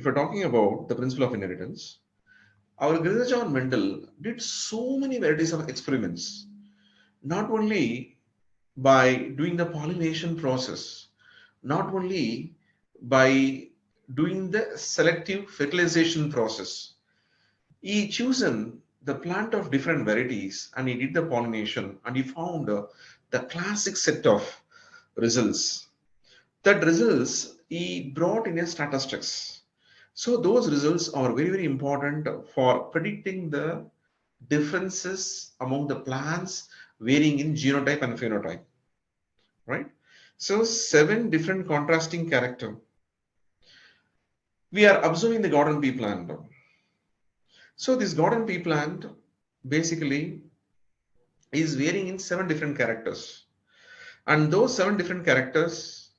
if you're talking about the principle of inheritance, our Great John Mendel did so many varieties of experiments, not only by doing the pollination process, not only by doing the selective fertilization process. He chosen the plant of different varieties and he did the pollination and he found the classic set of results. That results he brought in a statistics. So those results are very, very important for predicting the differences among the plants varying in genotype and phenotype, right? So seven different contrasting character. We are observing the garden pea plant. So this garden pea plant basically is varying in seven different characters. And those seven different characters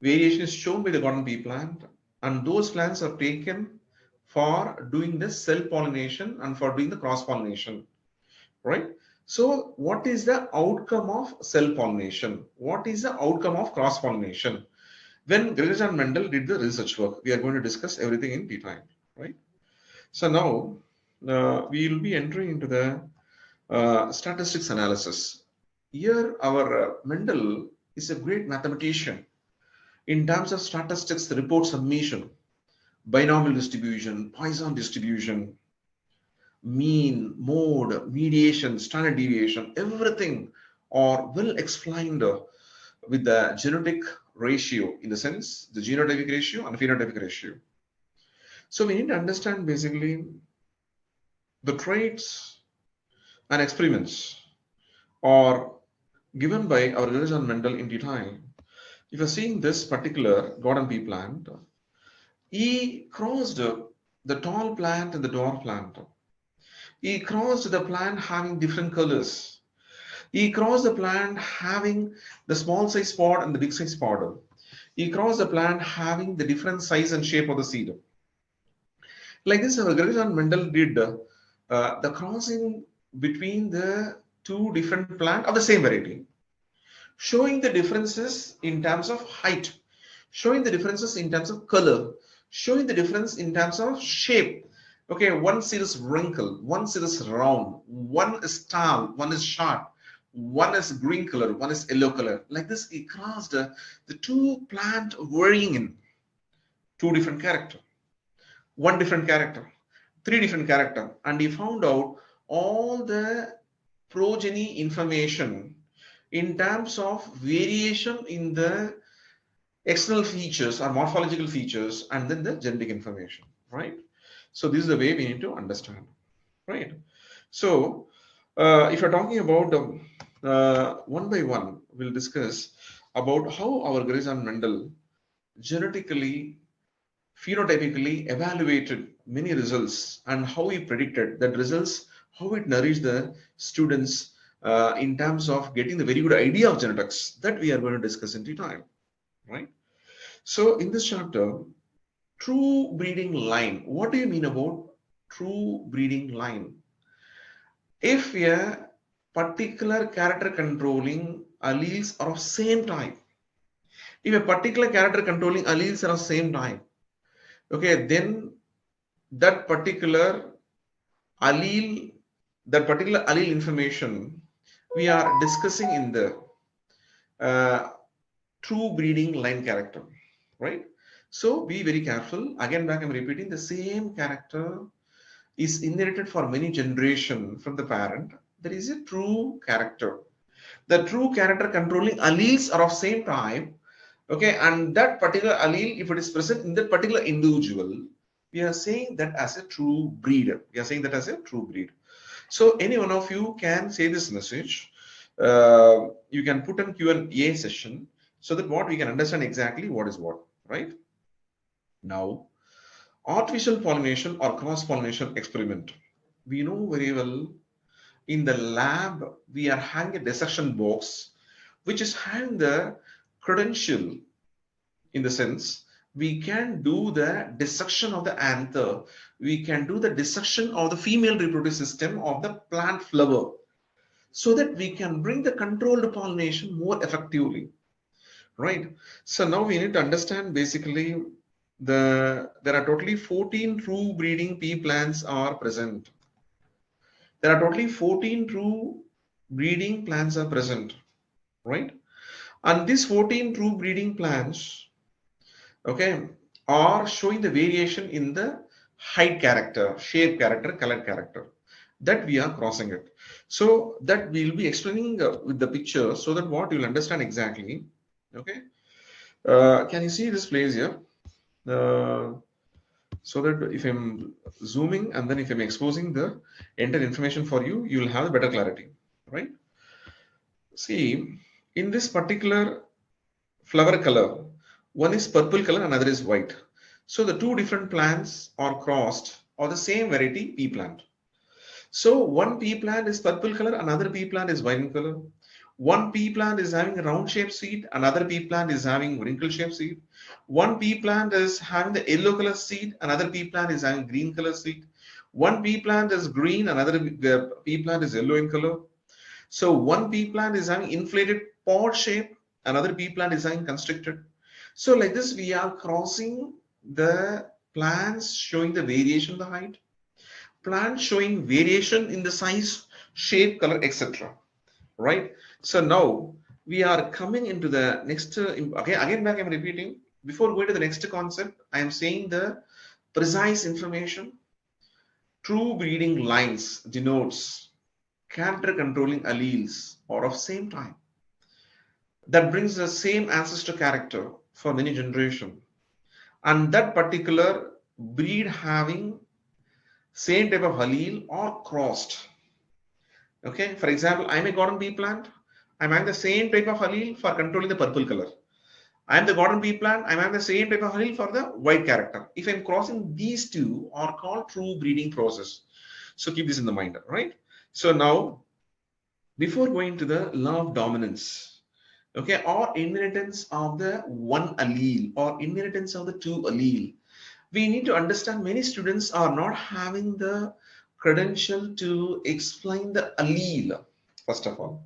variation is shown by the garden pea plant, and those plants are taken for doing the self pollination and for doing the cross pollination, right? So what is the outcome of self pollination? What is the outcome of cross pollination? When Gregor and Mendel did the research work, we are going to discuss everything in detail, right? So now we will be entering into the statistics analysis. Here our Mendel is a great mathematician in terms of statistics, the report summation, binomial distribution, Poisson distribution, mean, mode, mediation, standard deviation, everything are well explained with the genetic ratio, in the sense the genotypic ratio and phenotypic ratio. So we need to understand basically the traits and experiments are given by our Gregor Mendel in detail. If you're seeing this particular garden pea plant, he crossed the tall plant and the dwarf plant. He crossed the plant having different colors. He crossed the plant having the small size pod and the big size pod. He crossed the plant having the different size and shape of the seed. Like this, our Gregor Mendel did the crossing between the two different plants of the same variety, showing the differences in terms of height, showing the differences in terms of color, showing the difference in terms of shape. Okay, one seed is wrinkled, one seed is round, one is tall, one is short, one is green color, one is yellow color. Like this, he crossed the two plant varying in two different character, one different character, three different character, and he found out all the progeny information in terms of variation in the external features or morphological features and then the genetic information, right? So this is the way we need to understand, right? So if you're talking about one by one, we'll discuss about how our Gregor Mendel genetically, phenotypically evaluated many results and how he predicted that results, how it nourished the students in terms of getting the very good idea of genetics that we are going to discuss in detail, right? So in this chapter, true breeding line. What do you mean about true breeding line? If a particular character controlling alleles are of same type, if a particular character controlling alleles are of same type, okay, then that particular allele, that particular allele information we are discussing in the uh, true breeding line character, right? So be very careful. Again, back I'm repeating, the same character is inherited for many generations from the parent. There is a true character. The true character controlling alleles are of same type. Okay, and that particular allele, if it is present in that particular individual, we are saying that as a true breed. We are saying that as a true breed. So any one of you can say this message. You can put in Q&A session so that what we can understand exactly what is what, right? Now, artificial pollination or cross pollination experiment. We know very well in the lab we are having a dissection box which is having the credential, in the sense we can do the dissection of the anther, we can do the dissection of the female reproductive system of the plant flower so that we can bring the controlled pollination more effectively, right? So now we need to understand basically there are totally 14 true breeding pea plants are present. There are totally 14 true breeding plants are present, right? And these 14 true breeding plants, okay, are showing the variation in the height character, shape character, color character that we are crossing it. So that we'll be explaining with the picture so that what you'll understand exactly. Okay. Can you see this place here? Uh, so that if I'm zooming and then if I'm exposing the entire information for you, you'll have better clarity, right? See, in this particular flower color, one is purple color, another is white. So the two different plants are crossed or the same variety pea plant. So one pea plant is purple color, another pea plant is white in color. One pea plant is having a round shaped seed, another pea plant is having wrinkle shaped seed. One pea plant is having the yellow color seed, another pea plant is having green color seed. One pea plant is green, another pea plant is yellow in color. So one pea plant is having inflated pod shape, another pea plant is having constricted. So like this, we are crossing the plants showing the variation in the height, plants showing variation in the size, shape, color, etc. Right? So now we are coming into the next. Okay, again back I'm repeating. Before going to the next concept, I am saying the precise information. True breeding lines denotes character controlling alleles or of same time that brings the same ancestor character for many generation, and that particular breed having same type of allele or crossed. Okay, for example, I'm a garden pea plant. I'm having the same type of allele for controlling the purple color. I'm the garden pea plant. I'm having the same type of allele for the white character. If I'm crossing these two are called true breeding process. So keep this in the mind, right? So now, before going to the law of dominance, okay, or inheritance of the one allele or inheritance of the two allele, we need to understand many students are not having the credential to explain the allele. First of all,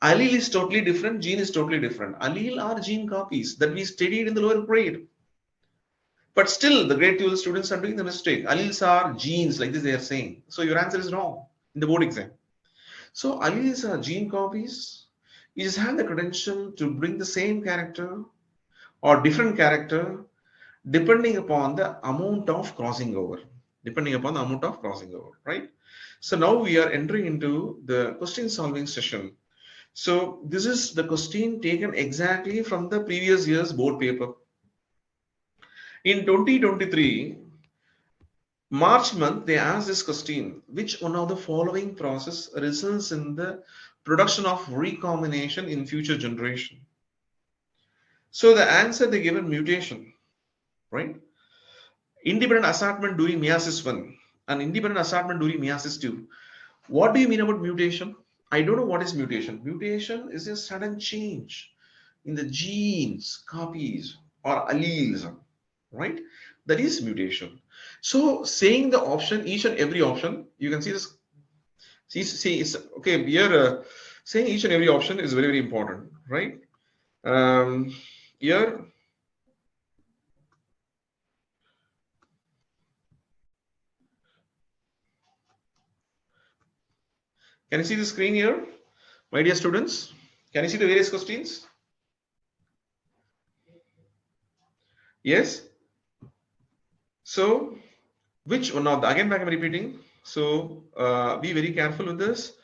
allele is totally different, gene is totally different. Allele are gene copies that we studied in the lower grade, but still the grade 12 students are doing the mistake. Alleles are genes, like this they are saying. So your answer is wrong in the board exam. So alleles are gene copies. You just have the credential to bring the same character or different character depending upon the amount of crossing over. Depending upon the amount of crossing over, right? So now we are entering into the question solving session. So this is the question taken exactly from the previous year's board paper. In 2023, March month, they asked this question: which one of the following process results in the production of recombination in future generation? So the answer they given mutation, right? Independent assortment during meiosis 1 and independent assortment during meiosis 2. What do you mean about mutation? I don't know what is mutation. Mutation is a sudden change in the genes, copies, or alleles, right? That is mutation. So saying the option, each and every option, you can see this. See it's okay here. Saying each and every option is very, very important, right? Here, can you see the screen here, my dear students? Can you see the various questions? Yes. So which one of the, again back I'm repeating. So be very careful with this.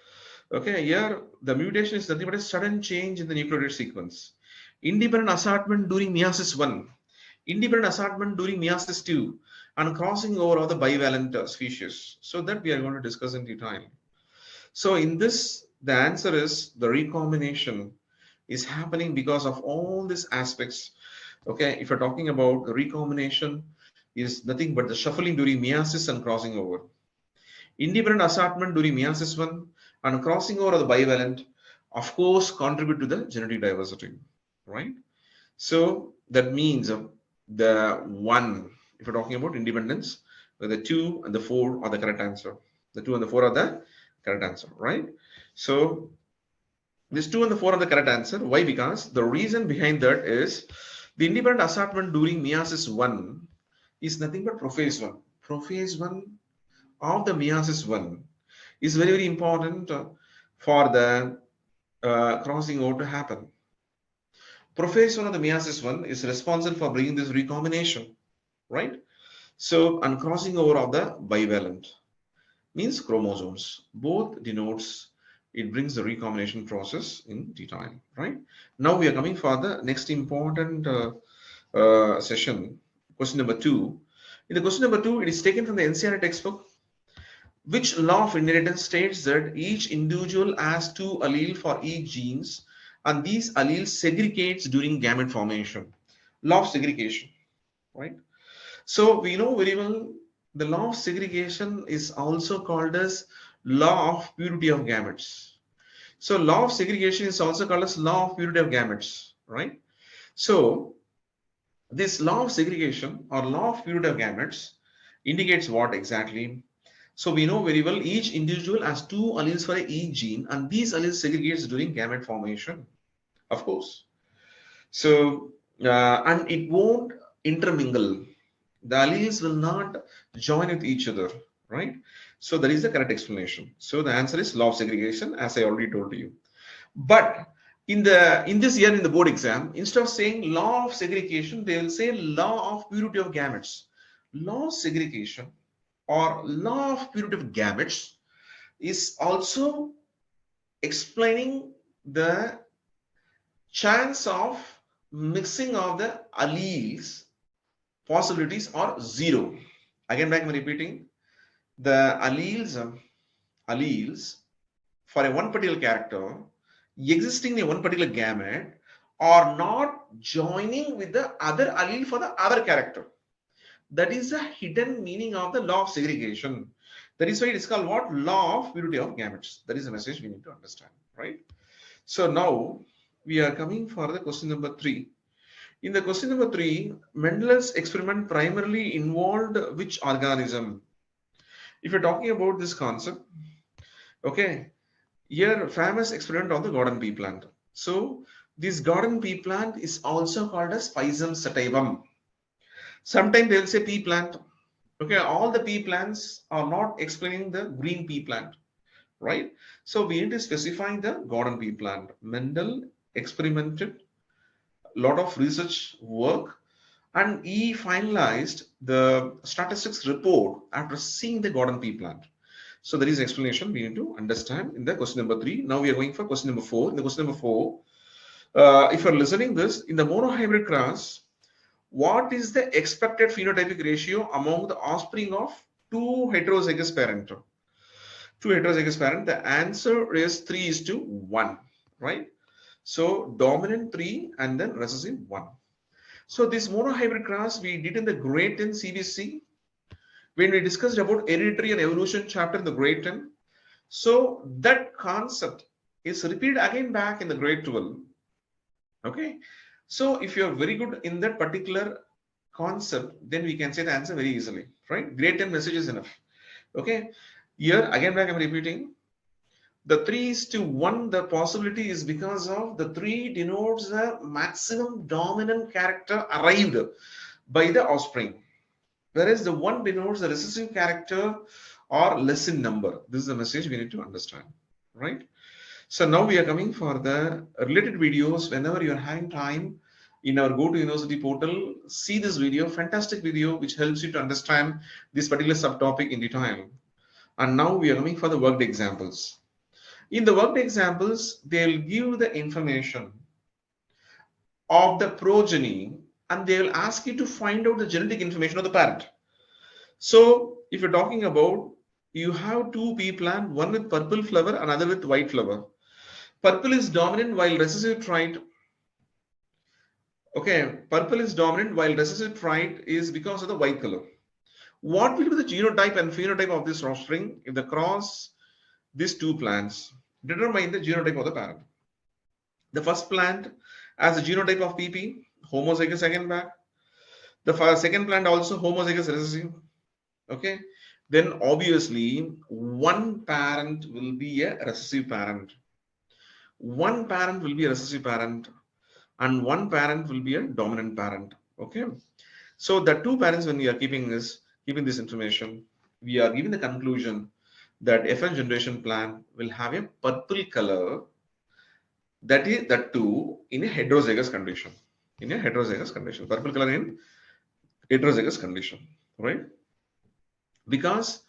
Okay, here the mutation is nothing but a sudden change in the nucleotide sequence. Independent assortment during meiosis 1, independent assortment during meiosis 2, and crossing over of the bivalent species. So that we are going to discuss in detail. So in this, the answer is the recombination is happening because of all these aspects. Okay, if you're talking about the recombination, is nothing but the shuffling during meiosis and crossing over. Independent assortment during meiosis 1 and crossing over of the bivalent, of course, contribute to the genetic diversity, right? So that means the 1, if you're talking about independence, the 2 and the 4 are the correct answer. The 2 and the 4 are the correct answer, right? So these 2 and the 4 are the correct answer. Why? Because the reason behind that is the independent assortment during meiosis 1 is nothing but prophase 1. Prophase 1 of the meiosis 1 is very, very important for the crossing over to happen. Prophase 1 of the meiosis 1 is responsible for bringing this recombination, right? So, and crossing over of the bivalent means chromosomes. Both denotes it brings the recombination process in detail, right? Now we are coming for the next important session, question number 2. In the question number 2, it is taken from the NCERT textbook. Which law of inheritance states that each individual has two alleles for each genes and these alleles segregates during gamete formation? Law of segregation, right? So we know very well the law of segregation is also called as law of purity of gametes. So law of segregation is also called as law of purity of gametes, right? So this law of segregation or law of purity of gametes indicates what exactly? So we know very well each individual has two alleles for each gene and these alleles segregates during gamete formation, of course. So and it won't intermingle. The alleles will not join with each other, right? So that is the correct explanation. So the answer is law of segregation, as I already told you. But in this year in the board exam, instead of saying law of segregation, they will say law of purity of gametes. Law of segregation or law of purity of gametes is also explaining the chance of mixing of the alleles possibilities are zero. Again, back I'm repeating, the alleles for a one particular character existing in one particular gamete are not joining with the other allele for the other character. That is the hidden meaning of the law of segregation. That is why it is called what? Law of purity of gametes. That is the message we need to understand, right? So now we are coming for the question number 3. In the question number 3, Mendel's experiment primarily involved which organism? If you're talking about this concept, okay, here famous experiment on the garden pea plant. So this garden pea plant is also called as Pisum sativum. Sometimes they will say pea plant. Okay, all the pea plants are not explaining the green pea plant, right? So we need to specify the garden pea plant. Mendel experimented a lot of research work and he finalized the statistics report after seeing the garden pea plant. So there is explanation we need to understand in the question number 3. Now we are going for question number 4. In the question number 4, if you're listening this, in the monohybrid cross, what is the expected phenotypic ratio among the offspring of two heterozygous parent? Two heterozygous parent, the answer is 3:1, right? So dominant 3 and then recessive 1. So this monohybrid cross we did in the grade 10 CBSE when we discussed about hereditary and evolution chapter in the grade 10. So that concept is repeated again back in the grade 12. Okay. So if you are very good in that particular concept, then we can say the answer very easily, right? Grade 10 message is enough. Okay. Here again back I'm repeating. The 3:1, the possibility is because of the 3 denotes the maximum dominant character arrived by the offspring. Whereas the 1 denotes the recessive character or less in number. This is the message we need to understand, right? So now we are coming for the related videos. Whenever you are having time in our Go to University portal, see this video, fantastic video, which helps you to understand this particular subtopic in detail. And now we are coming for the worked examples. In the worked examples, they'll give the information of the progeny and they will ask you to find out the genetic information of the parent. So if you're talking about, you have two pea plant, one with purple flower, another with white flower. Purple is dominant while recessive trait. Okay, purple is dominant while recessive trait is because of the white color. What will be the genotype and phenotype of this offspring if the cross these two plants determine the genotype of the parent? The first plant has a genotype of PP, homozygous again back. The second plant also homozygous recessive. Okay, then obviously one parent will be a recessive parent. One parent will be a recessive parent and one parent will be a dominant parent. Okay, So the two parents, when we are keeping this information, we are giving the conclusion that FN generation plan will have a purple color, that is that too in a heterozygous condition. In a heterozygous condition, purple color in heterozygous condition, right? Because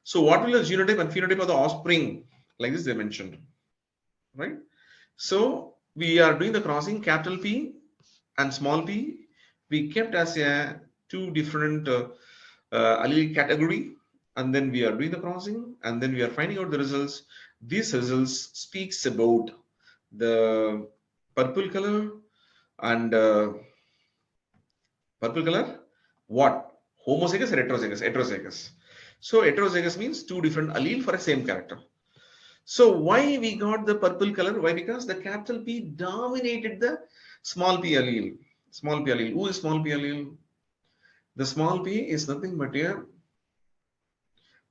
so what will the genotype and phenotype of the offspring, like this they mentioned, right? So we are doing the crossing capital P and small p. We kept as a two different allele category, and then we are doing the crossing, and then we are finding out the results. These results speaks about the purple color and purple color, what? Homozygous or heterozygous? Heterozygous. So heterozygous means two different allele for a same character. So why we got the purple color? Why? Because the capital P dominated the small p allele. Small p allele. Who is small p allele? The small p is nothing but here.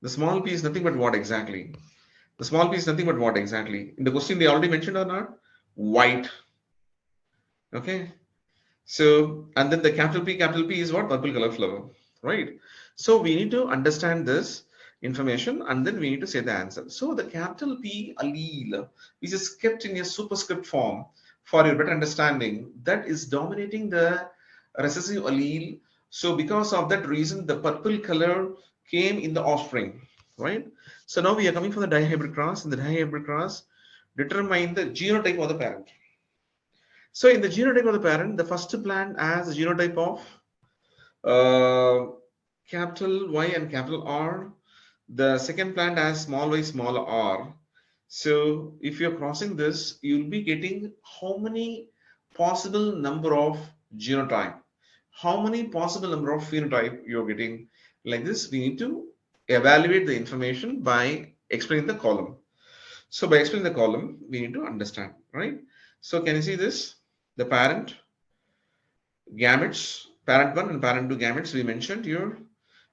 The small p is nothing but what exactly? The small p is nothing but what exactly? In the question they already mentioned or not? White. Okay. So, and then the capital P is what? Purple color flower, right? So we need to understand this information and then we need to say the answer. So the capital P allele, which is kept in a superscript form for your better understanding, that is dominating the recessive allele. So because of that reason, the purple color came in the offspring, right? So now we are coming for the dihybrid cross. In the dihybrid cross, determine the genotype of the parent. So in the genotype of the parent, the first plant has a genotype of uh, capital Y and capital R. The second plant has small y, small r. So if you're crossing this, you'll be getting how many possible number of genotype, how many possible number of phenotype you're getting. Like this, we need to evaluate the information by explaining the column. So by explaining the column, we need to understand, right? So can you see this? The parent gametes, parent 1 and parent 2 gametes we mentioned here,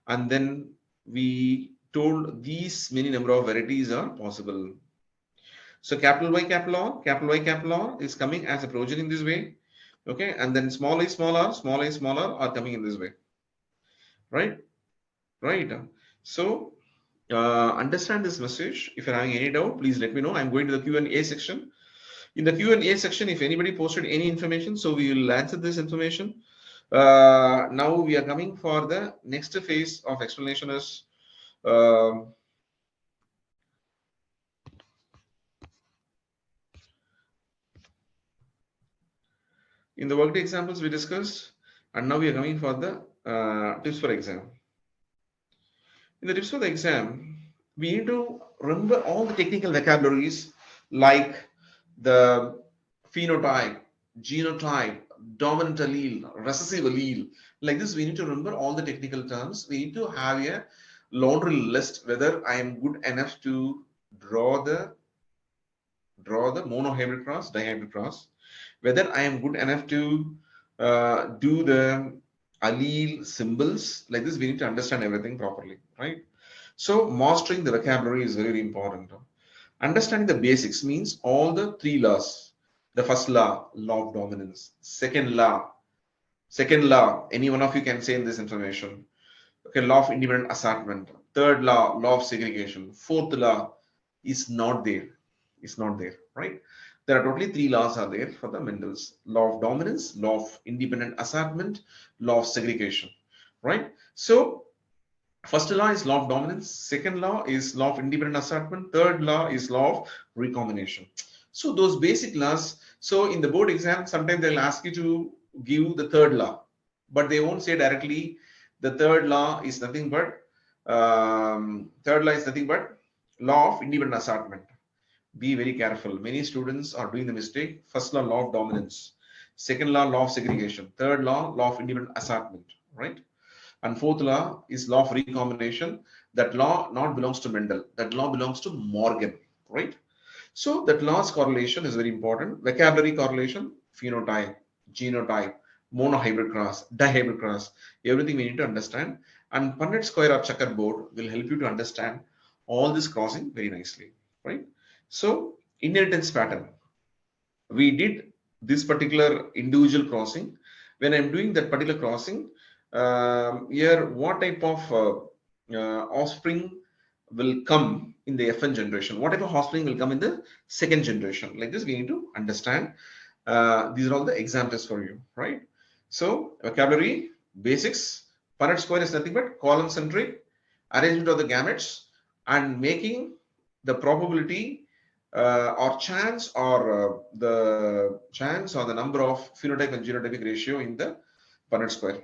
and then we told these many number of varieties are possible. So capital Y, capital R, capital Y, capital R is coming as a progeny in this way, okay, and then small I, small r, small I, small r are coming in this way, right? Right. So understand this message. If you're having any doubt, please let me know. I'm going to the Q&A section. In the Q&A section, if anybody posted any information, so we will answer this information. Now we are coming for the next phase of explanation is in the workday examples we discussed, and now we are coming for the tips for exam. In the tips for the exam, we need to remember all the technical vocabularies like the phenotype, genotype, dominant allele, recessive allele. Like this, we need to remember all the technical terms. We need to have a laundry list whether I am good enough to draw the monohybrid cross, dihybrid cross, whether I am good enough to do the allele symbols. Like this, we need to understand everything properly, right? So mastering the vocabulary is very important. Understanding the basics means all the three laws. The first law, law of dominance. Second law, any one of you can say in this information. Okay, law of independent assortment. Third law, law of segregation. Fourth law is not there. It's not there, right? There are totally three laws are there for the Mendel's. Law of dominance, law of independent assortment, law of segregation, right? So first law is law of dominance. Second law is law of independent assortment. Third law is law of recombination. So those basic laws. So in the board exam, sometimes they'll ask you to give the third law, but they won't say directly. The third law is nothing but law of independent assortment. Be very careful. Many students are doing the mistake. First law, law of dominance. Second law, law of segregation. Third law, law of independent assortment. Right? And fourth law is law of recombination. That law not belongs to Mendel. That law belongs to Morgan, right? So that law's correlation is very important. Vocabulary correlation, phenotype, genotype, monohybrid cross, dihybrid cross, everything we need to understand. And Punnett square or checkerboard will help you to understand all this crossing very nicely, right? So inheritance pattern. We did this particular individual crossing. When I'm doing that particular crossing, Here, what type of offspring will come in the FN generation? What type of offspring will come in the second generation? Like this, we need to understand. These are all the examples for you, right? So, vocabulary, basics. Punnett square is nothing but column-centric arrangement of the gametes and making the probability or chance or the chance or the number of phenotype and genotypic ratio in the Punnett square.